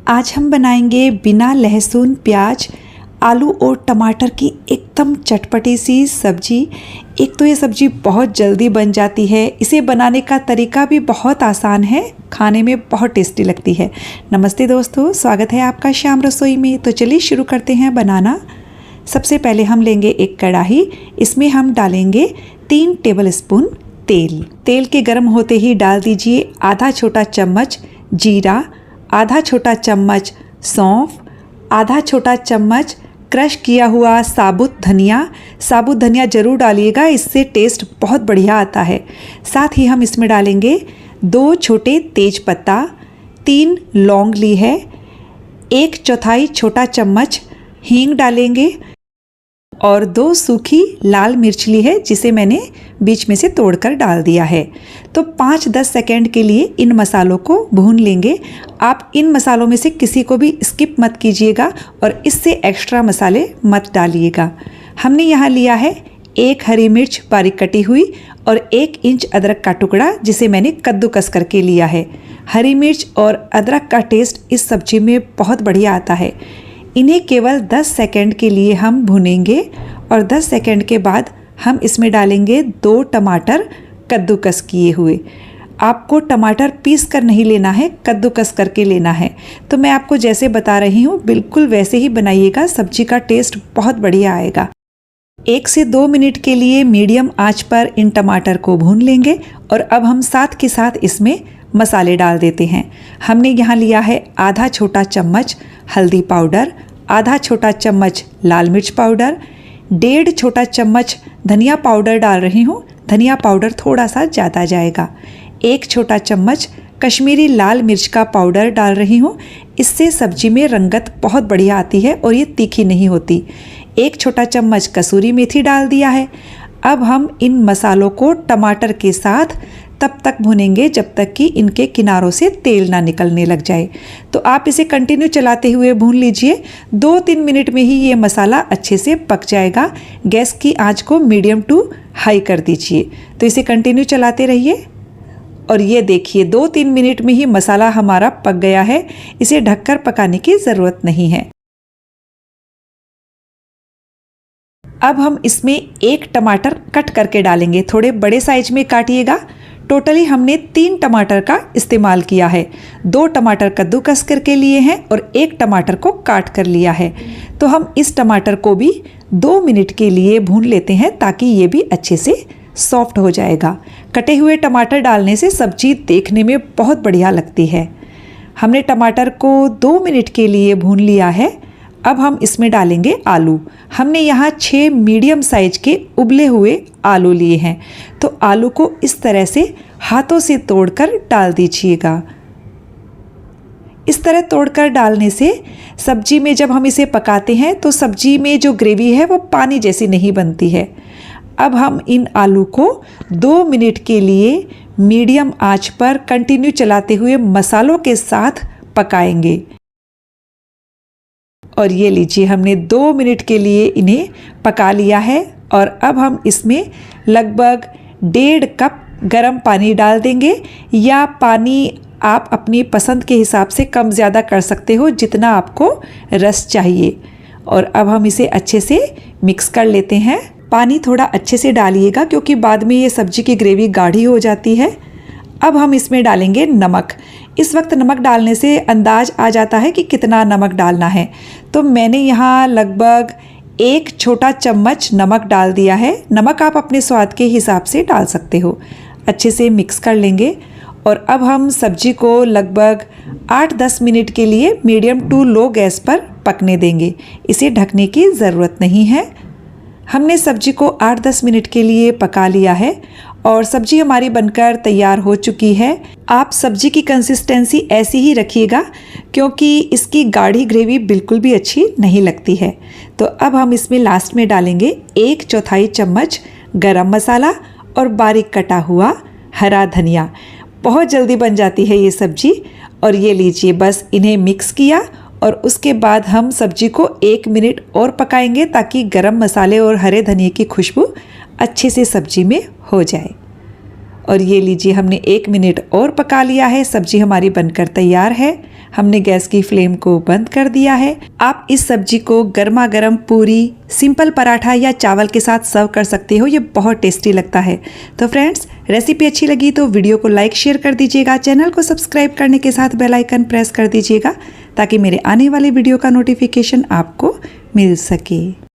आज हम बनाएंगे बिना लहसुन प्याज आलू और टमाटर की एकदम चटपटी सी सब्जी। एक तो ये सब्जी बहुत जल्दी बन जाती है, इसे बनाने का तरीका भी बहुत आसान है, खाने में बहुत टेस्टी लगती है। नमस्ते दोस्तों, स्वागत है आपका श्याम रसोई में। तो चलिए शुरू करते हैं बनाना। सबसे पहले हम लेंगे एक कढ़ाई, इसमें हम डालेंगे 3 टेबल स्पून तेल। तेल के गर्म होते ही डाल दीजिए आधा छोटा चम्मच जीरा, आधा छोटा चम्मच सौंफ, आधा छोटा चम्मच क्रश किया हुआ साबुत धनिया ज़रूर डालिएगा, इससे टेस्ट बहुत बढ़िया आता है। साथ ही हम इसमें डालेंगे 2 छोटे तेज पत्ता, 3 लौंग ली है, 1/4 छोटा चम्मच हींग डालेंगे और 2 सूखी लाल मिर्च ली है, जिसे मैंने बीच में से तोड़कर डाल दिया है। तो 5-10 सेकेंड के लिए इन मसालों को भून लेंगे। आप इन मसालों में से किसी को भी स्किप मत कीजिएगा और इससे एक्स्ट्रा मसाले मत डालिएगा। हमने यहाँ लिया है 1 हरी मिर्च बारीक कटी हुई और 1 इंच अदरक का टुकड़ा, जिसे मैंने कद्दूकस करके लिया है। हरी मिर्च और अदरक का टेस्ट इस सब्जी में बहुत बढ़िया आता है। इन्हें केवल 10 सेकेंड के लिए हम भूनेंगे और 10 सेकेंड के बाद हम इसमें डालेंगे 2 टमाटर कद्दूकस किए हुए। आपको टमाटर पीस कर नहीं लेना है, कद्दूकस करके लेना है। तो मैं आपको जैसे बता रही हूँ बिल्कुल वैसे ही बनाइएगा, सब्जी का टेस्ट बहुत बढ़िया आएगा। 1 से 2 मिनट के लिए मीडियम आंच पर इन टमाटर को भून लेंगे और अब हम साथ के साथ इसमें मसाले डाल देते हैं। हमने यहाँ लिया है आधा छोटा चम्मच हल्दी पाउडर, आधा छोटा चम्मच लाल मिर्च पाउडर, 1.5 छोटा चम्मच धनिया पाउडर डाल रही हूँ। धनिया पाउडर थोड़ा सा ज़्यादा जाएगा। 1 छोटा चम्मच कश्मीरी लाल मिर्च का पाउडर डाल रही हूँ, इससे सब्जी में रंगत बहुत बढ़िया आती है और ये तीखी नहीं होती। 1 छोटा चम्मच कसूरी मेथी डाल दिया है। अब हम इन मसालों को टमाटर के साथ तब तक भूनेंगे जब तक कि इनके किनारों से तेल ना निकलने लग जाए। तो आप इसे कंटिन्यू चलाते हुए भून लीजिए। 2-3 मिनट में ही ये मसाला अच्छे से पक जाएगा। गैस की आंच को मीडियम टू हाई कर दीजिए। तो इसे कंटिन्यू चलाते रहिए और ये देखिए 2-3 मिनट में ही मसाला हमारा पक गया है। इसे ढककर पकाने की ज़रूरत नहीं है। अब हम इसमें 1 टमाटर कट करके डालेंगे, थोड़े बड़े साइज में काटिएगा। टोटली हमने 3 टमाटर का इस्तेमाल किया है। 2 टमाटर कद्दूकस करके लिए हैं और 1 टमाटर को काट कर लिया है। तो हम इस टमाटर को भी 2 मिनट के लिए भून लेते हैं ताकि ये भी अच्छे से सॉफ्ट हो जाएगा। कटे हुए टमाटर डालने से सब्जी देखने में बहुत बढ़िया लगती है। हमने टमाटर को 2 मिनट के लिए भून लिया है। अब हम इसमें डालेंगे आलू। हमने यहाँ 6 मीडियम साइज के उबले हुए आलू लिए हैं। तो आलू को इस तरह से हाथों से तोड़कर डाल दीजिएगा। इस तरह तोड़कर डालने से सब्जी में जब हम इसे पकाते हैं तो सब्जी में जो ग्रेवी है वो पानी जैसी नहीं बनती है। अब हम इन आलू को 2 मिनट के लिए मीडियम आंच पर कंटिन्यू चलाते हुए मसालों के साथ पकाएंगे। और ये लीजिए हमने 2 मिनट के लिए इन्हें पका लिया है और अब हम इसमें लगभग 1.5 कप गर्म पानी डाल देंगे, या पानी आप अपनी पसंद के हिसाब से कम ज़्यादा कर सकते हो जितना आपको रस चाहिए। और अब हम इसे अच्छे से मिक्स कर लेते हैं। पानी थोड़ा अच्छे से डालिएगा क्योंकि बाद में ये सब्जी की ग्रेवी गाढ़ी हो जाती है। अब हम इसमें डालेंगे नमक। इस वक्त नमक डालने से अंदाज आ जाता है कि कितना नमक डालना है। तो मैंने यहाँ लगभग 1 छोटा चम्मच नमक डाल दिया है। नमक आप अपने स्वाद के हिसाब से डाल सकते हो। अच्छे से मिक्स कर लेंगे और अब हम सब्जी को लगभग 8-10 मिनट के लिए मीडियम टू लो गैस पर पकने देंगे। इसे ढकने की ज़रूरत नहीं है। हमने सब्जी को 8-10 मिनट के लिए पका लिया है और सब्जी हमारी बनकर तैयार हो चुकी है। आप सब्जी की कंसिस्टेंसी ऐसी ही रखिएगा क्योंकि इसकी गाढ़ी ग्रेवी बिल्कुल भी अच्छी नहीं लगती है। तो अब हम इसमें लास्ट में डालेंगे 1/4 चम्मच गरम मसाला और बारीक कटा हुआ हरा धनिया। बहुत जल्दी बन जाती है ये सब्जी। और ये लीजिए, बस इन्हें मिक्स किया और उसके बाद हम सब्जी को 1 मिनट और पकाएंगे ताकि गरम मसाले और हरे धनिए की खुशबू अच्छे से सब्जी में हो जाए। और ये लीजिए हमने 1 मिनट और पका लिया है। सब्जी हमारी बनकर तैयार है। हमने गैस की फ्लेम को बंद कर दिया है। आप इस सब्जी को गर्मा गर्म पूरी, सिंपल पराठा या चावल के साथ सर्व कर सकते हो। ये बहुत टेस्टी लगता है। तो फ्रेंड्स, रेसिपी अच्छी लगी तो वीडियो को लाइक शेयर कर दीजिएगा। चैनल को सब्सक्राइब करने के साथ बेल आइकन प्रेस कर दीजिएगा ताकि मेरे आने वाले वीडियो का नोटिफिकेशन आपको मिल सके।